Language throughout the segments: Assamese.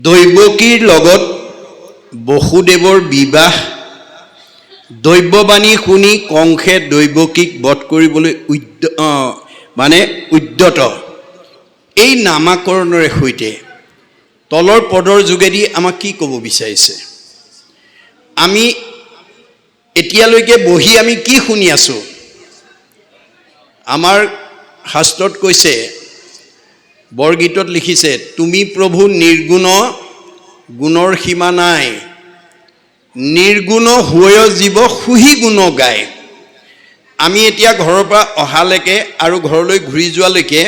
দৈৱকীৰ লগত বসুদেৱৰ বিবাহ দৈৱবাণী শুনি কংসে দৈৱকীক বধ কৰিবলৈ উদ্যত এই নামাকৰণৰ সৈতে তলৰ পদৰ যোগেদি আমাক কি ক'ব বিচাৰিছে আমি এতিয়ালৈকে বহি আমি কি শুনি আছো আমাৰ শাস্ত্ৰত কৈছে বৰগীতত লিখিছে তুমি প্ৰভু নিৰ্গুণ গুণৰ সীমা নাই নিৰ্গুণ হৈ জীৱ সুহি গুণ গায় আমি এতিয়া ঘৰৰ পৰা অহালৈকে আৰু ঘৰলৈ ঘূৰি যোৱালৈকে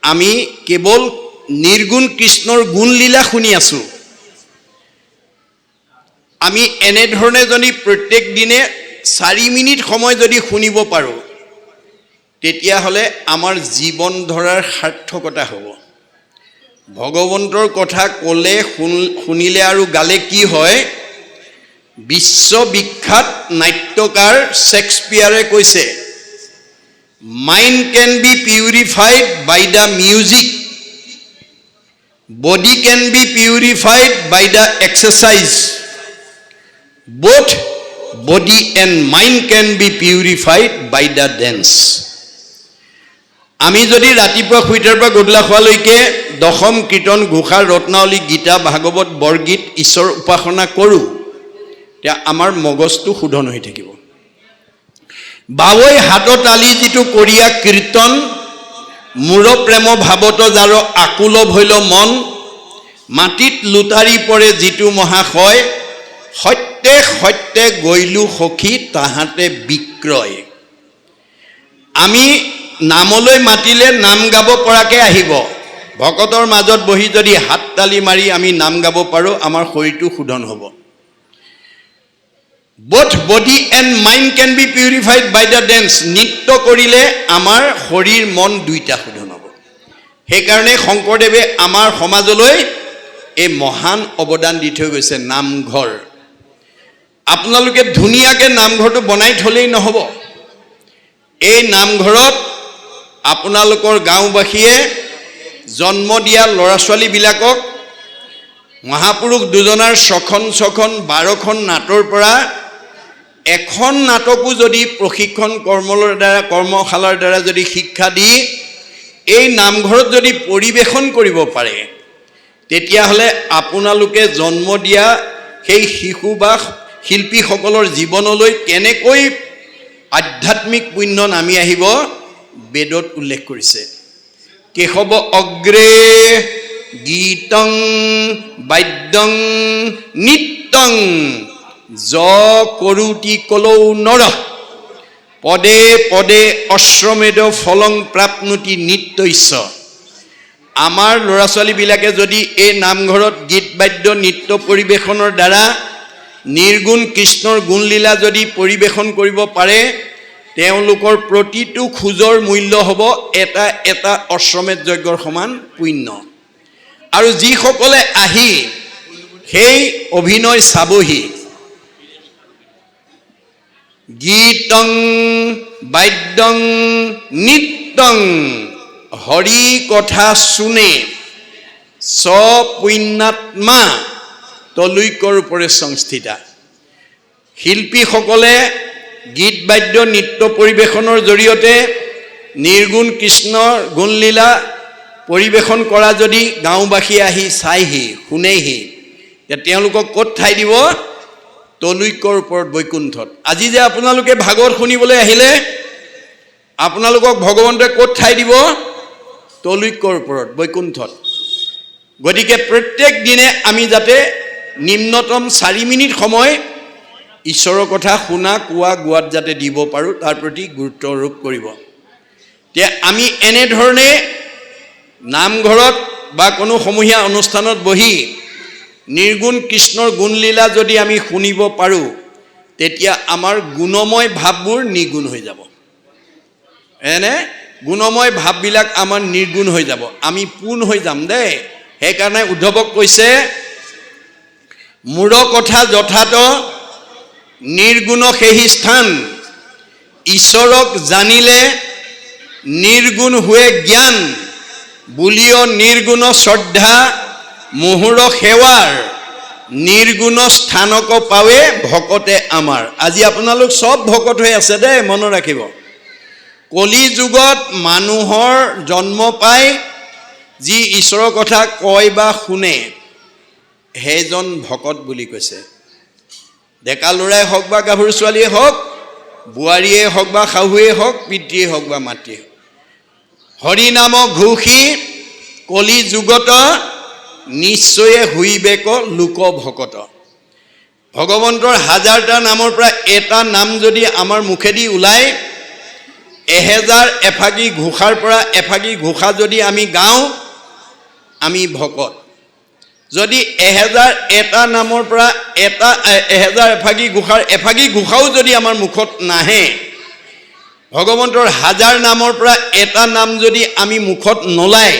আমি কেৱল নিৰ্গুণ কৃষ্ণৰ গুণ লীলা শুনি আছো আমি এনে ধৰণে যদি প্ৰত্যেক দিনে 4 মিনিট সময় যদি শুনিব পাৰো তেতিয়া হলে আমাৰ জীৱন ধৰাৰ সাৰ্থকতা হ'ব ভগৱন্তৰ কথা ক'লে শুনিলে আৰু গালে কি হয় বিশ্ববিখ্যাত নাট্যকাৰ শেক্সপিয়াৰে কৈছে mind can be purified by the music body can be purified by the exercise both body and mind can be purified by the dance আমি যদি ৰাতিপুৱা শুইতাৰ পৰা গধূলা খোৱালৈকে দশম কীৰ্তন ঘোষা ৰত্নাৱলী গীতা ভাগৱত বৰগীত ঈশ্বৰ উপাসনা কৰো তেতিয়া আমাৰ মগজটো শুদ্ধন হৈ থাকিব বাৱৈ হাতত আলি যিটো কৰিয়া কীৰ্তন মূৰ প্ৰেম ভাৱত যাৰ আকুল ভৈল মন মাটিত লুটাৰি পৰে যিটো মহাশয় সত্যে সত্যে গৈলু সখী তাহাতে বিক্ৰয় আমি নামলৈ মাতিলে নাম গাব পৰাকে আহিব ভকতৰ মাজত বহি যদি হাত তালি মাৰি আমি নাম গাব পাৰো আমাৰ শৰীৰটো শুদ্ধন হ'ব both body and mind can be purified by the dance নৃত্য কৰিলে আমাৰ শৰীৰ মন দুইটা শুদ্ধন হ'ব সেইকাৰণে শংকৰদেৱে আমাৰ সমাজলৈ এই মহান অৱদান দি থৈ গৈছে নামঘৰ আপোনালোকে ধুনীয়াকে নামঘৰটো বনাই থলেই নহব এই নামঘৰত আপোনালোকৰ গাঁওবাসীয়ে জন্ম দিয়া ল'ৰা ছোৱালী বিলাকক মহাপুৰুষ দুজনাৰ ছখন 12খন নাটৰ পৰা এখন নাটকো যদি প্ৰশিক্ষণ কৰ্মশালাৰ দ্বাৰা যদি শিক্ষা দি এই নামঘৰত যদি পৰিবেশন কৰিব পাৰে তেতিয়াহ'লে আপোনালোকে জন্ম দিয়া সেই শিশু বা শিল্পীসকলৰ জীৱনলৈ কেনেকৈ আধ্যাত্মিক পুণ্য নামি আহিব বেদত উল্লেখ কৰিছে কেশৱ অগ্ৰে গীতং বাদ্যং নিত্যং য কৰোতি কলৌ নৰ পদে পদে অশ্ৰমেধ ফলং প্ৰাপ্নুতি নিত্যস্য আমাৰ ল'ৰা ছোৱালীবিলাকে যদি এই নামঘৰত গীত বাদ্য নৃত্য পৰিবেশনৰ দ্বাৰা নিৰ্গুণ কৃষ্ণৰ গুণলীলা যদি পৰিবেশন কৰিব পাৰে তেওঁলোকৰ প্ৰতিটো খোজৰ মূল্য হ'ব এটা এটা অশ্বমেধ যজ্ঞৰ সমান পুণ্য আৰু যিসকলে আহি সেই অভিনয় চাবহি গীতং বাদ্যং নিত্যং হৰি কথা শুনে স পুণ্যাত্মা তলৈকৰ ওপৰে সংস্থিতা শিল্পীসকলে গীত বাদ্য নৃত্য পৰিবেশনৰ জৰিয়তে নিৰ্গুণ কৃষ্ণৰ গুণলীলা পৰিবেশন কৰা যদি গাঁওবাসী আহি চাইহি শুনেহি তেওঁলোকক ক'ত ঠাই দিব তলৈকৰ ওপৰত বৈকুণ্ঠত আজি যে আপোনালোকে ভাগৱত শুনিবলৈ আহিলে আপোনালোকক ভগৱন্তই ক'ত ঠাই দিব তলৈকৰ ওপৰত বৈকুণ্ঠত গতিকে প্ৰত্যেক দিনে আমি যাতে নিম্নতম 4 মিনিট সময় ঈশ্বৰৰ কথা শুনা কোৱা গোৱাত যাতে দিব পাৰো তাৰ প্ৰতি গুৰুত্ব আৰোপ কৰিব তে আমি এনে ধৰণে নামঘৰত বা কোনো সমূহীয়া অনুষ্ঠানত বহি নিৰ্গুণ কৃষ্ণৰ গুণলীলা যদি আমি শুনিব পাৰো তেতিয়া আমাৰ গুণময় ভাৱবোৰ নিগুণ হৈ যাব এনে গুণময় ভাৱবিলাক আমাৰ নিৰ্গুণ হৈ যাব আমি পূৰ্ণ হৈ যাম দেই সেইকাৰণে উদ্ধৱক কৈছে মূৰ কথা যথাত নিৰ্গুণ সেহি স্থান ঈশ্বৰক জানিলে নিৰ্গুণ হোৱে জ্ঞান বুলিও নিৰ্গুণ শ্ৰদ্ধা মুহুৰ সেৱাৰ নিৰ্গুণ স্থানক পাৱে ভকতে আমাৰ। আজি আপোনালোক সব ভকত হৈ আছে দেই, মনত ৰাখিব। কলি যুগত মানুহৰ জন্ম পাই যি ঈশ্বৰৰ কথা কয় বা শুনে সেইজন ভকত বুলি কৈছে। ডেকা ল'ৰাই হওক বা গাভৰু ছোৱালীয়ে হওক, বোৱাৰীয়ে হওক বা শাহুৱে হওক, পিতৃয়ে হওক বা মাতৃয়ে হওক, হৰি নাম ঘোষি কলি যুগত নিশ্চয়ে হুইবেক লোক ভকত। ভগৱন্তৰ হাজাৰটা নামৰ পৰা এটা নাম যদি আমাৰ মুখেদি ওলায়, 1000 এফাকি ঘোষাৰ পৰা এফাকি ঘোষা যদি আমি গাওঁ, আমি ভকত। যদি 1000 এটা নামৰ পৰা 1000 এফাকি ঘোষাৰ এফাকি ঘোষাও যদি আমাৰ মুখত নাহে, ভগৱন্তৰ 1000 নামৰ পৰা এটা নাম যদি আমি মুখত নোলায়,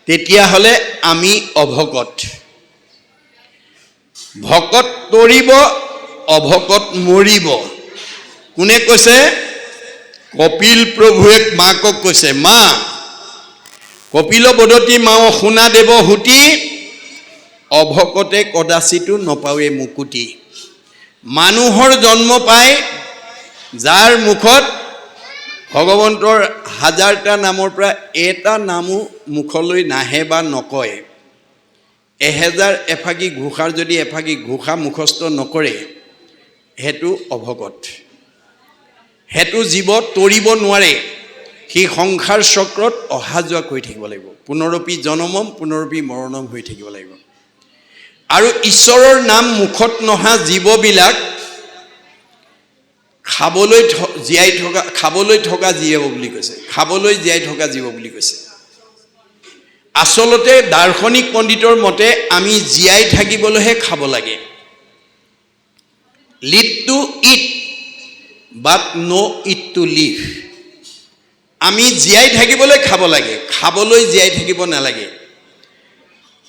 তেতিয়াহ'লে আমি অভকত। ভকত তৰিব, অভকত মৰিব। কোনে কৈছে? কপিল প্ৰভুৱে মাকক কৈছে, মা কপিল বদতি মাও শুনা দেৱ হুতি, অভকতে কদাচিতো নপাৱে মুকুতি। মানুহৰ জন্ম পাই যাৰ মুখত ভগৱন্তৰ 1000টা নামৰ পৰা এটা নামো মুখলৈ নাহে বা নকয়, 1000 এফাকি ঘোষাৰ যদি এফাকি ঘোষা মুখস্থ নকৰে, সেইটো অভকত। সেইটো জীৱ তৰিব নোৱাৰে। সি সংসাৰ চক্ৰত অহা যোৱা কৰি থাকিব লাগিব, পুনৰপি জনমম পুনৰপি মৰণম হৈ থাকিব লাগিব। আৰু ঈশ্বৰৰ নাম মুখত নহা জীৱবিলাক খাবলৈ থকা জীৱ বুলি কৈছে। খাবলৈ জীয়াই থকা জীৱ বুলি কৈছে। আচলতে দাৰ্শনিক পণ্ডিতৰ মতে আমি জীয়াই থাকিবলৈহে খাব লাগে। Live to eat but no eat to live. আমি জীয়াই থাকিবলৈ খাব লাগে, খাবলৈ জীয়াই থাকিব নালাগে।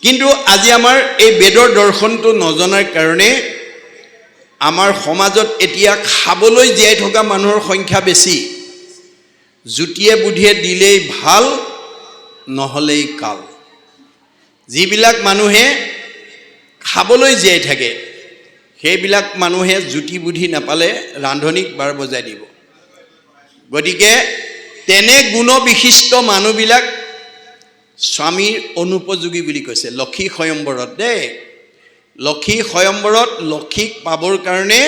কিন্তু আজি আমাৰ এই বেদৰ দৰ্শনটো নজনাৰ কাৰণে আমাৰ সমাজত এতিয়া খাবলৈ জীয়াই থকা মানুহৰ সংখ্যা বেছি। জুতিয়ে বুদ্ধিয়ে দিলেই ভাল, নহ'লেই কাল। যিবিলাক মানুহে খাবলৈ জীয়াই থাকে, সেইবিলাক মানুহে জুতি বুদ্ধি নাপালে ৰান্ধনিক বাৰ বজাই দিব। গতিকে তেনে গুণবিশিষ্ট মানুহবিলাক স্বামীৰ অনুপযোগী বুলি কৈছে লক্ষী স্বয়ম্বৰত দেই। লক্ষী স্বয়ম্বৰত লক্ষীক পাবৰ কাৰণে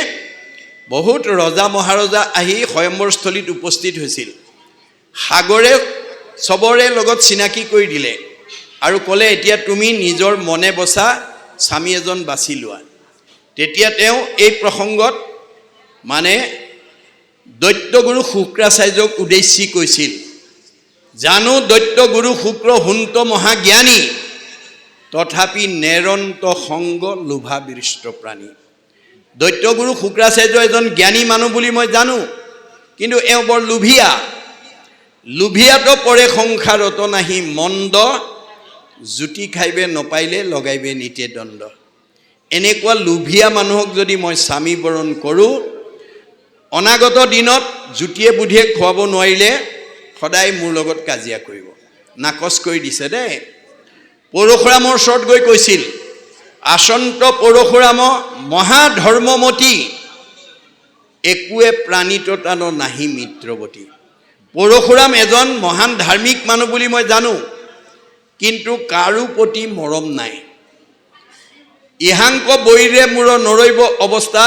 বহুত ৰজা মহাৰজা আহি স্বয়ম্বৰস্থলীত উপস্থিত হৈছিল। সাগৰে চবৰে লগত চিনাকি কৰি দিলে আৰু ক'লে, এতিয়া তুমি নিজৰ মনে বচা স্বামী এজন বাছি লোৱা। তেতিয়া তেওঁ এই প্ৰসংগত মানে দৈত্যগুৰু শুক্ৰাচাৰ্যক উদ্দেশ্যি কৈছিল, জানো দৈত্যগুৰু শুক্ৰ হুন্ত মহাজ্ঞানী, তথাপি নেৰন্ত সংগ লোভাবিষ্ট প্ৰাণী। দৈত্যগুৰু শুক্ৰাচাৰ্য এজন জ্ঞানী মানুহ বুলি মই জানো, কিন্তু এওঁ বৰ লোভিয়া। লোভিয়াতো পৰে সংসাৰত নাহি মন্দ, জুতি খাইবে নপাইলে লগাইবে নিতে দণ্ড। এনেকুৱা লোভিয়া মানুহক যদি মই স্বামী বৰণ কৰোঁ, অনাগত দিনত জুতিয়ে বুদ্ধিয়ে খুৱাব নোৱাৰিলে সদায় মোৰ লগত কাজিয়া কৰিব। নাকচ কৰি দিছে দেই। পৰশুৰামৰ ওচৰত গৈ কৈছিল, আচন্ত পৰশুৰাম মহাধৰ্মমতী, একোৱে প্ৰাণীত টান নাহি মিত্ৰৱতী। পৰশুৰাম এজন মহান ধাৰ্মিক মানুহ বুলি মই জানো, কিন্তু কাৰো প্ৰতি মৰম নাই। ইহাংক বৈৰে মূৰ নৰৈব অৱস্থা,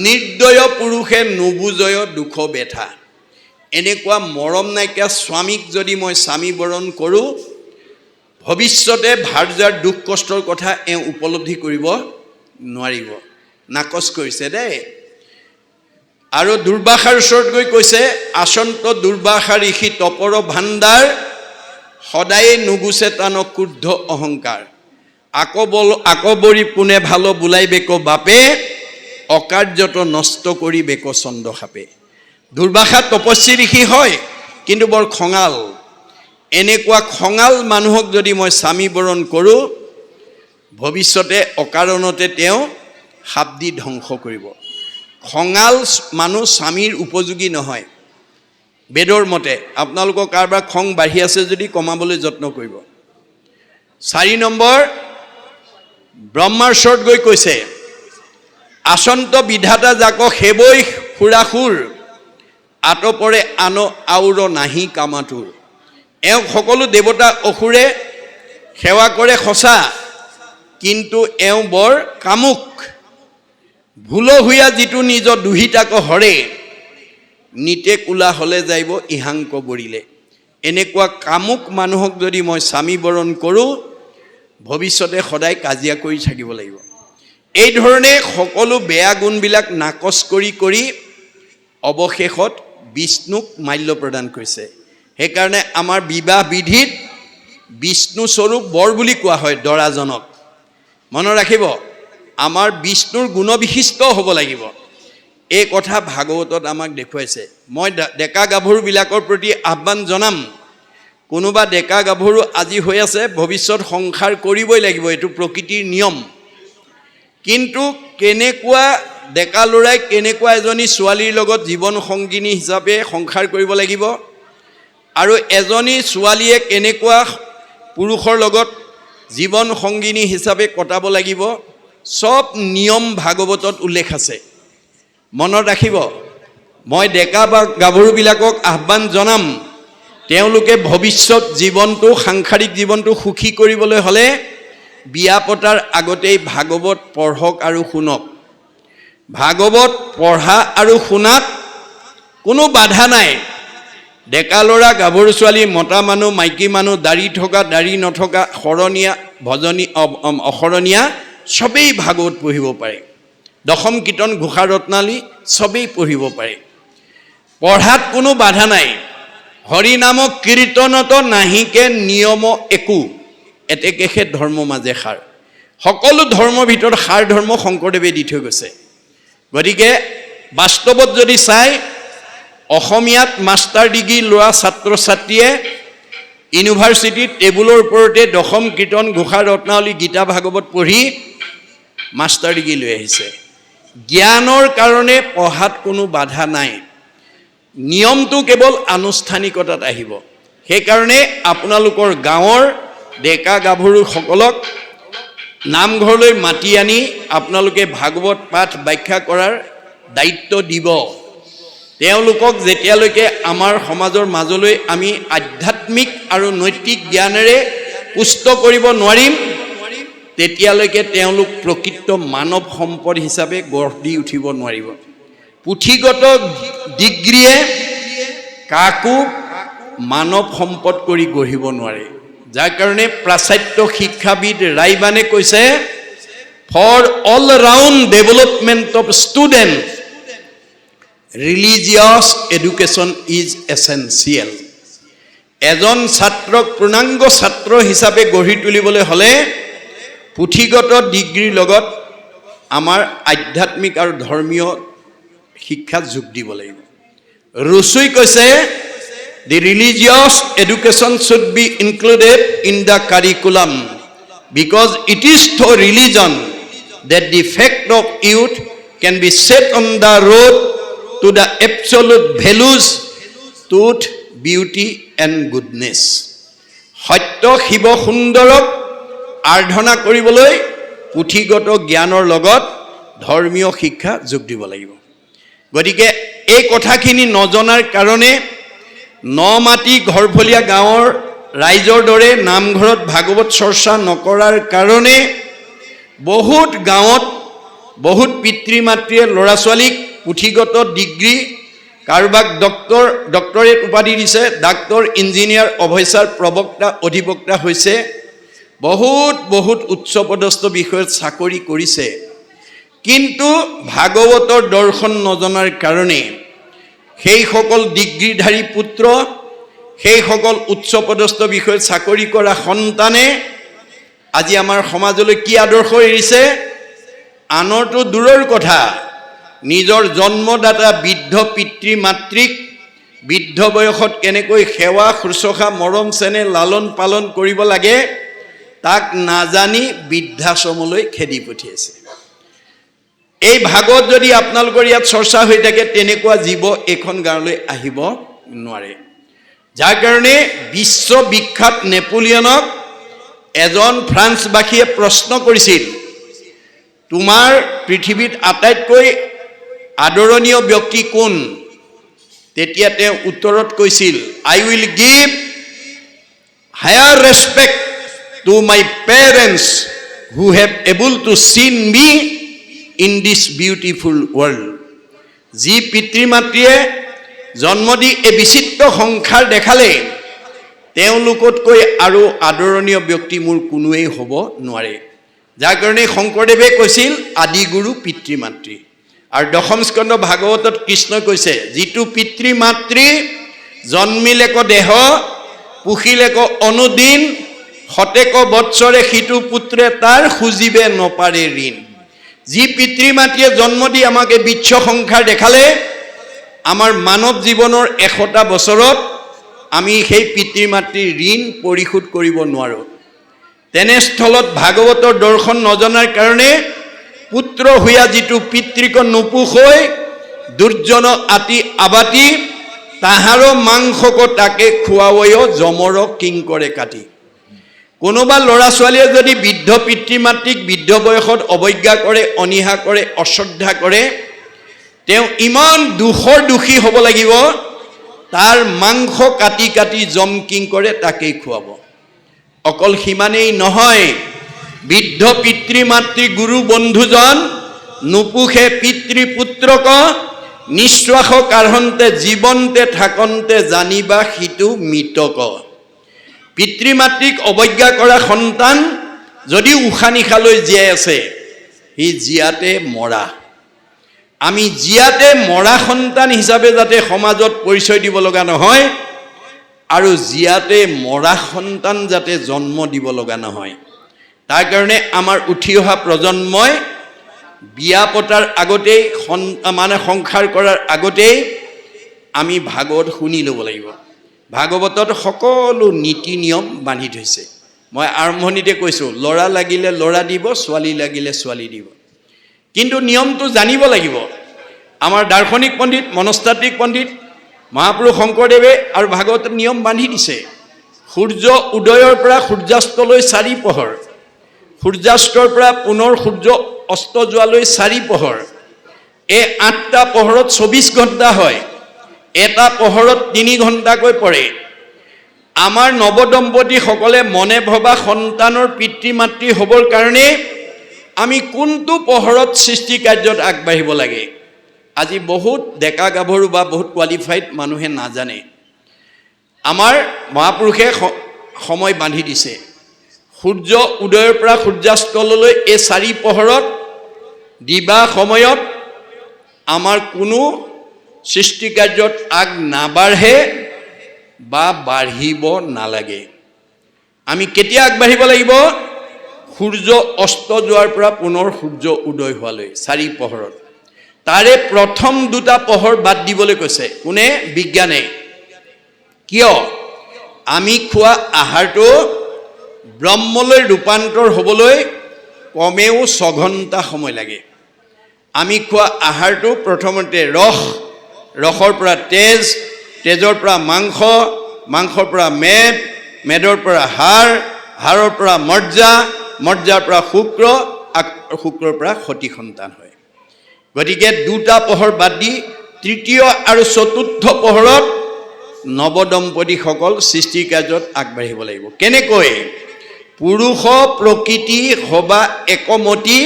নিৰ্দয় পুৰুষে নুবুজয় দুখ বেথা। এনেকুৱা মৰম নাইকিয়া স্বামীক যদি মই স্বামী বৰণ কৰোঁ, ভৱিষ্যতে ভাৰ্যাৰ দুখ কষ্টৰ কথা এওঁ উপলব্ধি কৰিব নোৱাৰিব। নাকচ কৰিছে দেই। আৰু দুৰ্বাসাৰ ওচৰত গৈ কৈছে, আচন্ত দুৰ্বাসা ঋষি তপৰ ভাণ্ডাৰ, সদায়ে নুগুছে টান ক্ৰুদ্ধ অহংকাৰ। আকবৰী পোনে ভাল বোলাই বেক বাপে, অকাৰ্যত নষ্ট কৰি বেক চন্দ সাপে। দুৰ্বাসা তপস্বী ঋষি হয়, কিন্তু বৰ খঙাল। এনেকুৱা খঙাল মানুহক যদি মই স্বামী বৰণ কৰোঁ, ভৱিষ্যতে অকাৰণতে তেওঁ সাপ দি ধ্বংস কৰিব। খঙাল মানুহ স্বামীৰ উপযোগী নহয় বেদৰ মতে। আপোনালোকৰ কাৰোবাৰ খং বাঢ়ি আছে যদি কমাবলৈ যত্ন কৰিব। 4 নম্বৰ, ব্ৰহ্মাৰ ওচৰত গৈ কৈছে, আচন্ত বিধাতা যাক সেবৈ সুৰাসুৰ, আতপৰে আন আউৰ নাহি কামাতুৰ। এওঁক সকলো দেৱতা অসুৰে সেৱা কৰে সঁচা, কিন্তু এওঁ বৰ কামুক। ভুল হৈয়া যিটো নিজ দুহিতাক হৰে, নিতে কোলা হ'লে যাইব ইহাংক বৰিলে। এনেকুৱা কামুক মানুহক যদি মই স্বামী বৰণ কৰোঁ, ভৱিষ্যতে সদায় কাজিয়া কৰি থাকিব লাগিব। এই ধৰণে সকলো বেয়া গুণবিলাক নাকচ কৰি কৰি অৱশেষত বিষ্ণুক মাল্য প্ৰদান কৰিছে। সেইকাৰণে আমাৰ বিবাহ বিধিত বিষ্ণু স্বৰূপ বৰ বুলি কোৱা হয় দৰাজনক। মনত ৰাখিব, আমাৰ বিষ্ণুৰ গুণবিশিষ্ট হ'ব লাগিব। এই কথা ভাগৱতত আমাক দেখুৱাইছে। মই ডেকা গাভৰুবিলাকৰ প্ৰতি আহ্বান জনাম, কোনোবা ডেকা গাভৰু আজি হৈ আছে, ভৱিষ্যত সংসাৰ কৰিবই লাগিব, এইটো প্ৰকৃতিৰ নিয়ম। কিন্তু কেনেকুৱা ডেকা ল'ৰাই কেনেকুৱা এজনী ছোৱালীৰ লগত জীৱন সংগিনী হিচাপে সংসাৰ কৰিব লাগিব, আৰু এজনী ছোৱালীয়ে কেনেকুৱা পুৰুষৰ লগত জীৱন সংগিনী হিচাপে কটাব লাগিব, সব নিয়ম ভাগৱতত উল্লেখ আছে। মনত ৰাখিব, মই ডেকা বা গাভৰুবিলাকক আহ্বান জনাম, তেওঁলোকে ভৱিষ্যত জীৱনটো, সাংসাৰিক জীৱনটো সুখী কৰিবলৈ হ'লে বিয়া পতাৰ আগতেই ভাগৱত পঢ়ক আৰু শুনক। ভাগৱত পঢ়া আৰু শুনাত কোনো বাধা নাই। ডেকা ল'ৰা, গাভৰু ছোৱালী, মতা মানুহ, মাইকী মানুহ, দাড়ি থকা, দাড়ি নথকা, শৰণীয়া, ভজনী, অশৰণীয়া, চবেই ভাগৱত পঢ়িব পাৰে। দশম কীৰ্তন, ঘোষা ৰত্নাৱলী চবেই পঢ়িব পাৰে। পঢ়াত কোনো বাধা নাই। হৰি নাম কীৰ্তনত নাহিকে নিয়ম একো, এতেকেহে ধৰ্ম মাজে সাৰ। সকলো ধৰ্মৰ ভিতৰত সাৰ ধৰ্ম শংকৰদেৱে দি থৈ গৈছে। গতিকে বাস্তৱত যদি চাই, অসমীয়াত মাষ্টাৰ ডিগ্ৰী লোৱা ছাত্ৰ ছাত্ৰীয়ে ইউনিভাৰ্চিটিত টেবুলৰ ওপৰতে দশম কীৰ্তন, ঘোষা ৰত্নাৱলী, গীতা ভাগৱত পঢ়ি মাষ্টাৰ ডিগ্ৰী লৈ আহিছে। জ্ঞানৰ কাৰণে পঢ়াত কোনো বাধা নাই। নিয়মটো কেৱল আনুষ্ঠানিকতাত আহিব। সেইকাৰণে আপোনালোকৰ গাঁৱৰ ডেকা গাভৰুসকলক নামঘৰলৈ মাতি আনি আপোনালোকে ভাগৱত পাঠ ব্যাখ্যা কৰাৰ দায়িত্ব দিব। তেওঁলোকক যেতিয়ালৈকে আমাৰ সমাজৰ মাজলৈ আমি আধ্যাত্মিক আৰু নৈতিক জ্ঞানেৰে পুষ্ট কৰিব নোৱাৰিম, তেতিয়ালৈকে তেওঁলোক প্ৰকৃত মানৱ সম্পদ হিচাপে গঢ় দি উঠিব নোৱাৰিব। পুথিগত ডিগ্ৰীয়ে কাকো মানৱ সম্পদ কৰি গঢ়িব নোৱাৰে। যাৰ কাৰণে প্ৰাচাত্য শিক্ষাবিদ ৰাইবানে কৈছে, for all round development of student religious education is essential. এজন ছাত্ৰক পূৰ্ণাংগ ছাত্ৰ হিচাপে গঢ়ি তুলিবলৈ হ'লে পুথিগত ডিগ্ৰীৰ লগত আমাৰ আধ্যাত্মিক আৰু ধৰ্মীয় শিক্ষাত যোগ দিব লাগিব। ৰুচুই কৈছে, the religious education should be included in the curriculum because it is through religion that the fact of youth can be set on the road to the absolute values, truth, beauty and goodness. সত্য শিৱ সুন্দৰক আৰাধনা কৰিবলৈ পুথিগত জ্ঞানৰ লগত ধৰ্মীয় শিক্ষা যোগ দিব লাগিব। গতিকে এই কথাখিনি নজনাৰ কাৰণে নমাটি ঘৰফলীয়া গাঁৱৰ ৰাইজৰ দৰে নামঘৰত ভাগৱত চৰ্চা নকৰাৰ কাৰণে বহুত গাঁৱত বহুত পিতৃ মাতৃয়ে ল'ৰা ছোৱালীক পুথিগত ডিগ্ৰী, কাৰোবাক ডক্টৰেট উপাধি দিছে, ডাক্তৰ, ইঞ্জিনিয়াৰ, অফিচাৰ, প্ৰবক্তা, অধিবক্তা হৈছে, বহুত উচ্চপদস্থ বিষয়ত চাকৰি কৰিছে। কিন্তু ভাগৱতৰ দৰ্শন নজনাৰ কাৰণে সেইসকল ডিগ্ৰীধাৰী পুত্ৰ, সেইসকল উচ্চপদস্থ বিষয়ত চাকৰি কৰা সন্তানে আজি আমাৰ সমাজলৈ কি আদৰ্শ এৰিছে? আনৰটো দূৰৰ কথা, নিজৰ জন্মদাতা বৃদ্ধ পিতৃ মাতৃক বৃদ্ধ বয়সত কেনেকৈ সেৱা শুশ্ৰূষা, মৰম চেনেহ, লালন পালন কৰিব লাগে তাক নাজানি বৃদ্ধাশ্ৰমলৈ খেদি পঠিয়াইছে। এই ভাগত যদি আপোনালোকৰ ইয়াত চৰ্চা হৈ থাকে, তেনেকুৱা জীৱ এইখন গাঁৱলৈ আহিব নোৱাৰে। যাৰ কাৰণে বিশ্ববিখ্যাত নেপোলিয়নক এজন ফ্ৰান্সবাসীয়ে প্ৰশ্ন কৰিছিল, তোমাৰ পৃথিৱীত আটাইতকৈ আদৰণীয় ব্যক্তি কোন? তেতিয়া তেওঁ উত্তৰত কৈছিল, I will give higher respect to my parents who have able to seen me in this beautiful world. যি পিতৃ মাতৃয়ে জন্ম দি এই বিচিত্ৰ সংসাৰ দেখালে, তেওঁলোকতকৈ আৰু আদৰণীয় ব্যক্তি মোৰ কোনোৱেই হ'ব নোৱাৰে। যাৰ কাৰণে শংকৰদেৱে কৈছিল আদিগুৰু পিতৃ মাতৃ। আৰু দশম স্কন্ধ ভাগৱতত কৃষ্ণ কৈছে, যিটো পিতৃ মাতৃ জন্মিলেক দেহ, পুহিলেক অনুদিন, শতেক বৎসৰে সিটো পুত্ৰে তাৰ খুজিবে নপাৰে ঋণ। যি পিতৃ মাতৃয়ে জন্ম দি আমাক এই বিচ্ছ সংসাৰ দেখালে, আমাৰ মানৱ জীৱনৰ 100টা বছৰত আমি সেই পিতৃ মাতৃৰ ঋণ পৰিশোধ কৰিব নোৱাৰোঁ। তেনেস্থলত ভাগৱতৰ দৰ্শন নজনাৰ কাৰণে পুত্ৰ হৈয়া যিটো পিতৃক নোপোষৈ দুৰ্জন আতি আবাতি, তাহাৰ মাংসক তাকে খুৱাবয় যমৰ কিংকৰে কাটি। কোনোবা ল'ৰা ছোৱালীয়ে যদি বৃদ্ধ পিতৃ মাতৃক বৃদ্ধ বয়সত অৱজ্ঞা কৰে, অনীহা কৰে, অশ্ৰদ্ধা কৰে, তেওঁ ইমান দুখৰ দোষী হ'ব লাগিব, তাৰ মাংস কাটি কাটি যম কিংকৰে তাকেই খুৱাব। অকল সিমানেই নহয়, বৃদ্ধ পিতৃ মাতৃ গুৰু বন্ধুজন নোপোষে পিতৃ পুত্ৰক, নিশ্বাস কাঢ়ন্তে জীৱন্তে থাকন্তে জানিবা সিটো মৃতক। পিতৃ মাতৃক অৱজ্ঞা কৰা সন্তান যদি উশাহ নিশালৈ জীয়াই আছে, সি জীয়াতে মৰা। আমি জীয়াতে মৰা সন্তান হিচাপে যাতে সমাজত পৰিচয় দিব লগা নহয়, আৰু জীয়াতে মৰা সন্তান যাতে জন্ম দিব লগা নহয়, তাৰ কাৰণে আমাৰ উঠি অহা প্ৰজন্মই বিয়া পতাৰ আগতেই, সংসাৰ কৰাৰ আগতেই আমি ভাগৱত শুনি ল'ব লাগিব। ভাগৱতত সকলো নীতি নিয়ম বান্ধি থৈছে। মই আৰম্ভণিতে কৈছোঁ, ল'ৰা লাগিলে ল'ৰা দিব, ছোৱালী লাগিলে ছোৱালী দিব, কিন্তু নিয়মটো জানিব লাগিব। আমাৰ দাৰ্শনিক পণ্ডিত, মনস্তাত্ত্বিক পণ্ডিত মহাপুৰুষ শংকৰদেৱে আৰু ভাগৱতত নিয়ম বান্ধি দিছে। সূৰ্য উদয়ৰ পৰা সূৰ্যাস্তলৈ 4 পহৰ, সূৰ্যাস্তৰ পৰা পুনৰ সূৰ্য অস্ত যোৱালৈ 4 পহৰ। এই 8টা পহৰত 24 ঘণ্টা হয়, এটা পহৰত 3 ঘণ্টাকৈ পৰে। আমাৰ নৱদম্পতীসকলে মনে ভবা সন্তানৰ পিতৃ মাতৃ হ'বৰ কাৰণে আমি কোনটো পহৰত সৃষ্টি কাৰ্যত আগবাঢ়িব লাগে, আজি বহুত ডেকা গাভৰু বা বহুত কোৱালিফাইড মানুহে নাজানে। আমাৰ মহাপুৰুষে সময় বান্ধি দিছে। সূৰ্য উদয়ৰ পৰা সূৰ্যাস্তলৈ এই 4 পহৰত দিবা সময়ত আমাৰ কোনো সৃষ্টি কাৰ্যত আগ নাবাঢ়ে বা বাঢ়িব নালাগে। আমি কেতিয়া আগবাঢ়িব লাগিব? সূৰ্য অস্ত যোৱাৰ পৰা পুনৰ সূৰ্য উদয় হোৱালৈ 4 পহৰত। তাৰে প্ৰথম 2টা পহৰ বাদ দিবলৈ কৈছে। কোনে? বিজ্ঞানে। কিয়? আমি খোৱা আহাৰটো ব্ৰহ্মলৈ ৰূপান্তৰ হ'বলৈ কমেও 6 ঘণ্টা সময় লাগে। আমি খোৱা আহাৰটো প্ৰথমতে ৰসৰ পৰা তেজ, তেজৰ পৰা মাংস, মাংসৰ পৰা মেদ, মেদৰ পৰা হাড়ৰ পৰা মজ্জা, মজ্জাৰ পৰা শুক্ৰ, শুক্ৰৰ পৰা সতি সন্তান হয়। গতিকে 2টা পহৰ বাদ দি তৃতীয় আৰু চতুৰ্থ পহৰত নৱদম্পতীসকল সৃষ্টি কাৰ্যত আগবাঢ়িব লাগিব। কেনেকৈ? পুৰুষ প্ৰকৃতি হবা একমতি,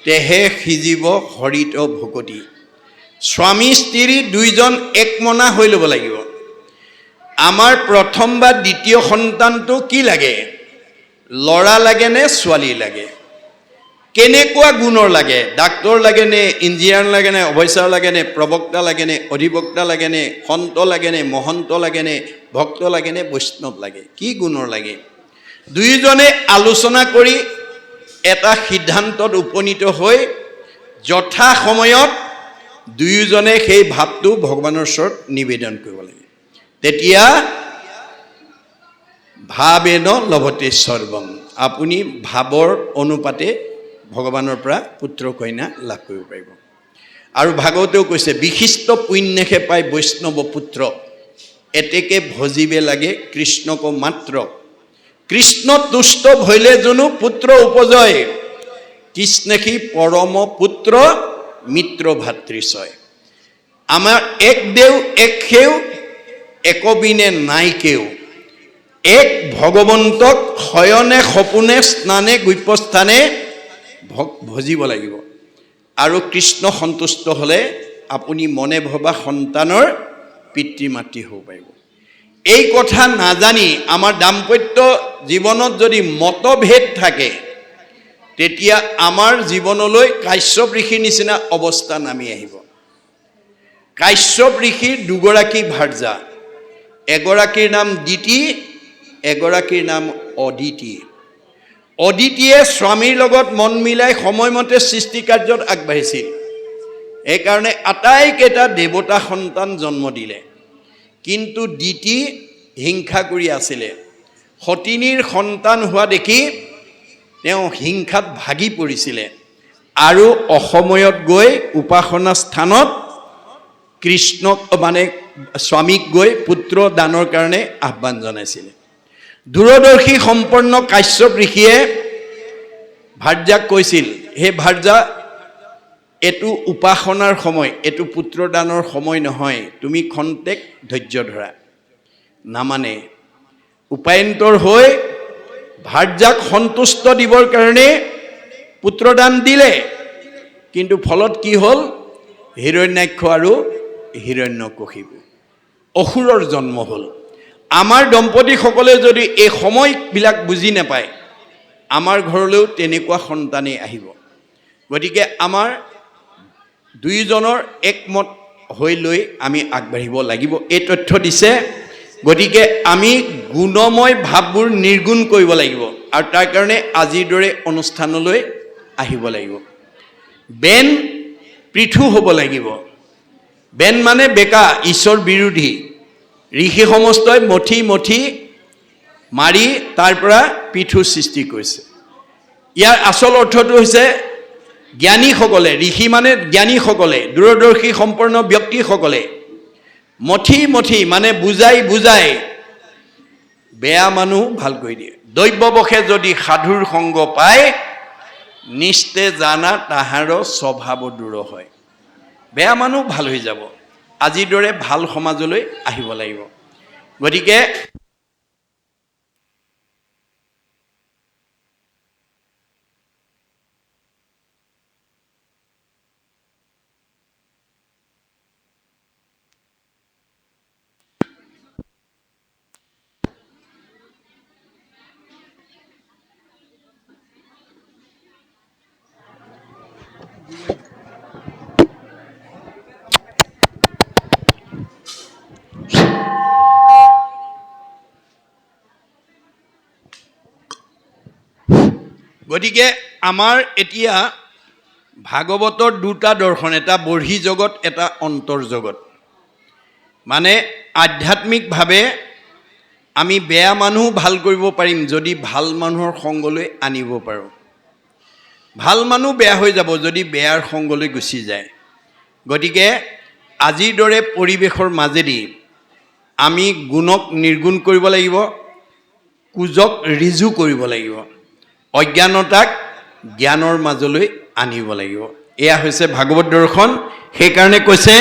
তেহে সিজিব হৰিত ভকতি। স্বামী স্ত্ৰী 2জন একমনা হৈ ল'ব লাগিব। আমাৰ প্ৰথম বা দ্বিতীয় সন্তানটো কি লাগে? ল'ৰা লাগে নে ছোৱালী লাগে? কেনেকুৱা গুণৰ লাগে? ডাক্তৰ লাগে নে, ইঞ্জিনিয়াৰ লাগে নে, অফিচাৰ লাগে নে, প্ৰবক্তা লাগে নে, অধিবক্তা লাগে নে, সন্ত লাগে নে, মহন্ত লাগে নে, ভক্ত লাগে নে, বৈষ্ণৱ লাগে? কি গুণৰ লাগে? 2জনে আলোচনা কৰি এটা সিদ্ধান্তত উপনীত হৈ যথা সময়ত 2জনে সেই ভাৱটো ভগৱানৰ ওচৰত নিবেদন কৰিব লাগে। তেতিয়া ভাৱেন লভতে সৰ্বম, আপুনি ভাৱৰ অনুপাতে ভগৱানৰ পৰা পুত্ৰ কন্যা লাভ কৰিব পাৰিব। আৰু ভাগৱতেও কৈছে, বিশিষ্ট পুণ্যেহে পায় বৈষ্ণৱ পুত্ৰ, এতেকে ভজিবে লাগে কৃষ্ণক মাত্ৰ। কৃষ্ণ তুষ্ট ভৈলে জনো পুত্ৰ উপজয়, কৃষ্ণেখি পৰম পুত্ৰ মিত্ৰ ভাতৃচয়। আমাৰ এক দেউ এক সেউ একবিনে নাই কেউ। এক ভগৱন্তক শয়নে সপোনে স্নানে গুপ্যস্থানে ভজিব লাগিব। আৰু কৃষ্ণ সন্তুষ্ট হ'লে আপুনি মনে ভবা সন্তানৰ পিতৃ মাতৃ হ'ব পাৰিব। এই কথা নাজানি আমাৰ দাম্পত্য জীৱনত যদি মতভেদ থাকে, তেতিয়া আমাৰ জীৱনলৈ কাশ্যপ ঋষিৰ নিচিনা অৱস্থা নামি আহিব। কাশ্যপ ঋষিৰ দুগৰাকী ভাৰ্যা, এগৰাকীৰ নাম দিতি, এগৰাকীৰ নাম অদিতি। অদিতিয়ে স্বামীৰ লগত মন মিলাই সময়মতে সৃষ্টি কাৰ্যত আগবাঢ়িছিল। এইকাৰণে আটাইকেইটা দেৱতা সন্তান জন্ম দিলে। কিন্তু দিতি হিংসা কৰি আছিলে। সতিনীৰ সন্তান হোৱা দেখি তেওঁ হিংসাত ভাগি পৰিছিলে আৰু অসময়ত গৈ উপাসনা স্থানত কৃষ্ণক মানে স্বামীক গৈ পুত্ৰ দানৰ কাৰণে আহ্বান জনাইছিলে। দূৰদৰ্শী সম্পন্ন কাশ্যপ ঋষিয়ে ভাৰ্যাক কৈছিল, হে ভাৰ্যা, এইটো উপাসনাৰ সময়, এইটো পুত্ৰ দানৰ সময় নহয়, তুমি খন্তেক ধৈৰ্য ধৰা। নামানে। উপায়ন্তৰ হৈ ভাৰ্যাক সন্তুষ্ট দিবৰ কাৰণে পুত্ৰদান দিলে। কিন্তু ফলত কি হ'ল? হিৰণ্যাক্ষ আৰু হিৰণ্যকশিপু অসুৰৰ জন্ম হ'ল। আমাৰ দম্পতীসকলে যদি এই সময়বিলাক বুজি নাপায়, আমাৰ ঘৰলৈও তেনেকুৱা সন্তানেই আহিব। গতিকে আমাৰ দুয়োজনৰ একমত হৈ লৈ আমি আগবাঢ়িব লাগিব। এই তথ্য দিছে। গতিকে আমি গুণময় ভাৱবোৰ নিৰ্গুণ কৰিব লাগিব আৰু তাৰ কাৰণে আজিৰ দৰে অনুষ্ঠানলৈ আহিব লাগিব। বেন পৃথু হ'ব লাগিব। বেন মানে বেকা, ঈশ্বৰ বিৰোধী। ঋষি সমস্তই মঠি মঠি মাৰি তাৰ পৰা পৃথু সৃষ্টি কৰিছে। ইয়াৰ আচল অৰ্থটো হৈছে জ্ঞানীসকলে, ঋষি মানে জ্ঞানীসকলে, দূৰদৰ্শী সম্পন্ন ব্যক্তিসকলে মঠি মঠি মানে বুজাই বুজাই বেয়া মানুহ ভাল কৰি দিয়ে। দৈব্যবশে যদি সাধুৰ সংগ পায়, নিস্তে জানা তাহাৰ স্বভাৱ দূৰ হয়। বেয়া মানুহ ভাল হৈ যাব। আজিৰ দৰে ভাল সমাজলৈ আহিব লাগিব। গতিকে গতিকে আমাৰ এতিয়া ভাগৱতৰ দুটা দৰ্শন, এটা বঢ়ি জগত, এটা অন্তৰ জগত। মানে আধ্যাত্মিকভাৱে আমি বেয়া মানুহ ভাল কৰিব পাৰিম যদি ভাল মানুহৰ সংগলৈ আনিব পাৰোঁ। ভাল মানুহ বেয়া হৈ যাব যদি বেয়াৰ সংগলৈ গুচি যায়। গতিকে আজিৰ দৰে পৰিৱেশৰ মাজেদি আমি গুণক নিৰ্গুণ কৰিব লাগিব, কুজক ঋজু কৰিব লাগিব, অজ্ঞানতাক জ্ঞানৰ মাজলৈ আনিব লাগিব। এয়া হৈছে ভাগৱত দৰ্শন। সেইকাৰণে কৈছে,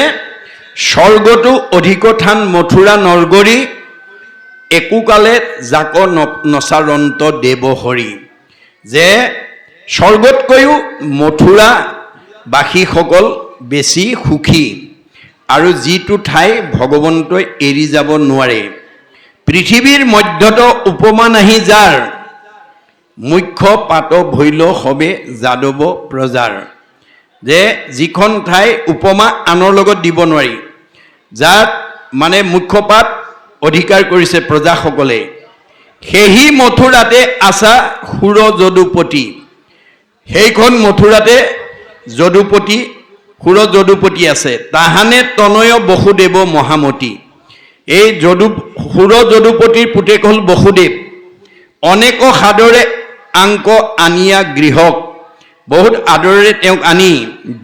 স্বৰ্গটো অধিক থান মথুৰা নৰগৰী, একোকালে জাক নচাৰন্ত দেৱ হৰি। যে স্বৰ্গতকৈও মথুৰাবাসীসকল বেছি সুখী আৰু যিটো ঠাই ভগৱন্তই এৰি যাব নোৱাৰে। পৃথিৱীৰ মধ্যত উপমা নাহি যাৰ, মুখ্য পাত ভৈল হবে যাদৱ প্ৰজাৰ। যে যিখন ঠাই উপমা আনৰ লগত দিব নোৱাৰি, যাত মানে মুখ্যপাত অধিকাৰ কৰিছে প্ৰজাসকলে, সেহি মথুৰাতে আছা সুৰ যদুপতি। সেইখন মথুৰাতে যদুপতি, সুৰ যদুপতি আছে। তাহানে তনয় বসুদেৱ মহামতী। এই সুৰ যদুপতিৰ পুতেক হ'ল বসুদেৱ। অনেক সাদৰে আংক আনিয়া গৃহক, বহুত আদৰেৰে তেওঁক আনি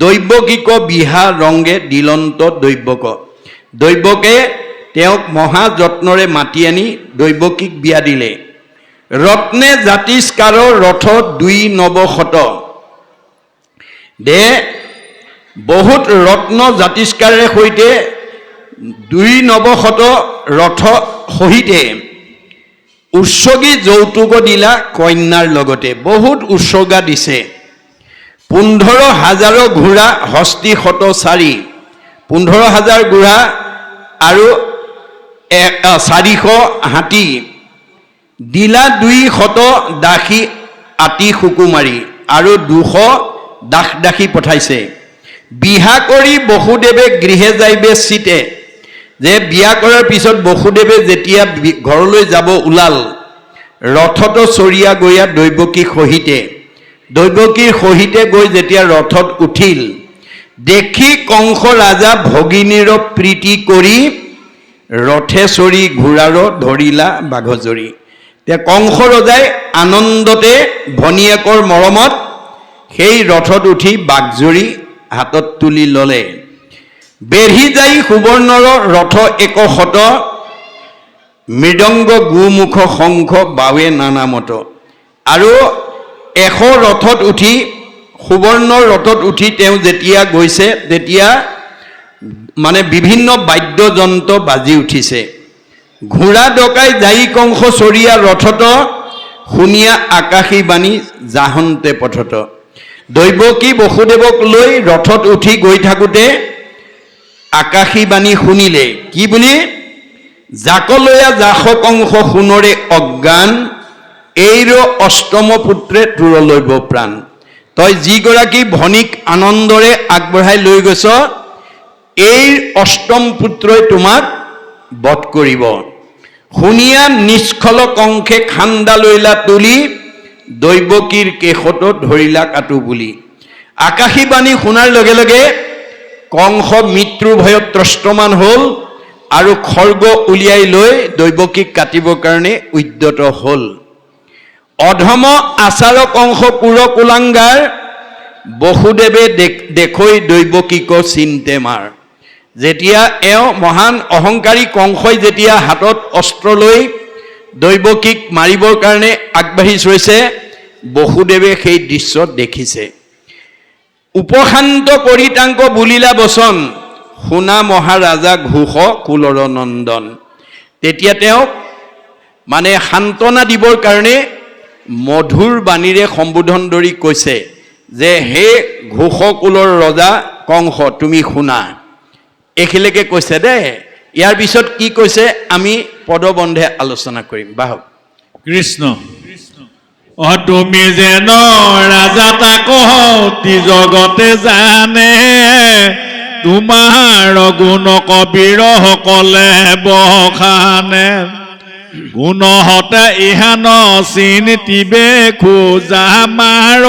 দৈৱকীক বিহা ৰংগে দিলন্ত দৈৱক। দৈৱকে তেওঁক মহা যত্নৰে মাতি আনি দৈৱকীক বিয়া দিলে। ৰত্নে জাতিস্কাৰ ৰথ দুই নৱশত, দে বহুত ৰত্ন জাতিষ্কাৰেৰে সৈতে ২৯০ ৰথ সহিতে উৎসৰ্গী যৌতুক দিলা কন্যাৰ লগতে বহুত উৎসৰ্গা দিছে ১৫,০০০ ঘোঁৰা হস্তি ১০৪ ১৫,০০০ ঘোঁৰা আৰু ৪০০ হাতী দিলা ২০০ দাসী আতি সুকুমাৰী আৰু ২০০ দাস দাসী পঠাইছে বিহা কৰি বসুদেৱে গৃহে যাইবে চিতে যে বিয়া কৰাৰ পিছত বসুদেৱে যেতিয়া ঘৰলৈ যাব ওলাল ৰথত চৰিয়া গৈয়া দৈৱকীৰ সহিতে গৈ যেতিয়া ৰথত উঠিল দেখি কংস ৰাজা ভগিনীৰ প্ৰীতি কৰি ৰথে চৰি ঘোঁৰাৰ ধৰিলা বাঘজৰি তে কংস ৰজাই আনন্দতে ভনীয়েকৰ মৰমত সেই ৰথত উঠি বাঘজৰি হাতত তুলি ললে বেঢ়ি যাই সুবৰ্ণৰ ৰথ ১০০ মৃদংগ গোমুখ শংখ বাৱে নানামত আৰু ১০০ ৰথত উঠি সুবৰ্ণৰ ৰথত উঠি তেওঁ যেতিয়া গৈছে তেতিয়া মানে বিভিন্ন বাদ্যযন্ত্ৰ বাজি উঠিছে ঘোঁৰা ডকাই যাই কংস চৰিয়া ৰথত শুনিয়া আকাশী বাণী জাহন্তে পথত দৈৱকী বসুদেৱক লৈ ৰথত উঠি গৈ থাকোঁতে আকাশী বাণী শুনিলে কি বুলি জাকলৈয়া জাস কংস সোণৰে অজ্ঞান এইৰ অষ্টম পুত্ৰে তোৰ লৈব প্ৰাণ তই যিগৰাকী ভনীক আনন্দৰে আগবঢ়াই লৈ গৈছ এই অষ্টম পুত্ৰই তোমাক বধ কৰিব শুনিয়া নিষ্খল কংসে খান্দা লৈলা তুলি দৈৱকীৰ কেশত ধৰিলা কাটো বুলি আকাশী বাণী শুনাৰ লগে লগে কংস মৃত্যুৰ ভয়ত ত্ৰস্তমান হ'ল আৰু খৰ্গ উলিয়াই লৈ দৈৱকীক কাটিবৰ কাৰণে উদ্যত হ'ল অধম আচাৰ কংস কুৰ কুলাংগাৰ বসুদেৱে দেখৈ দৈৱকীক চিন্তে মাৰ যেতিয়া এওঁ মহান অহংকাৰী কংসই যেতিয়া হাতত অস্ত্ৰ লৈ দৈৱকীক মাৰিবৰ কাৰণে আগবাঢ়ি গৈছে বসুদেৱে সেই দৃশ্য দেখিছে উপশান্ত কৰি তাংক বুলিলা বচন শুনা মহাৰাজা ঘোষ কুলৰ নন্দন তেতিয়া তেওঁক মানে সান্তনা দিবৰ কাৰণে মধুৰ বাণীৰে সম্বোধন কৰি কৈছে যে হে ঘোষ কুলৰ ৰজা কংস তুমি শুনা এইখিলৈকে কৈছে দেই ইয়াৰ পিছত কি কৈছে আমি পদবন্ধে আলোচনা কৰিম বাহক কৃষ্ণ তুমি যেন ৰাজা তাক অতি জগতে জানে তোমাৰ গুণ কবিৰ সকলে বখানে গুণহতে ইহান চিন্তিবে খোজা মাৰ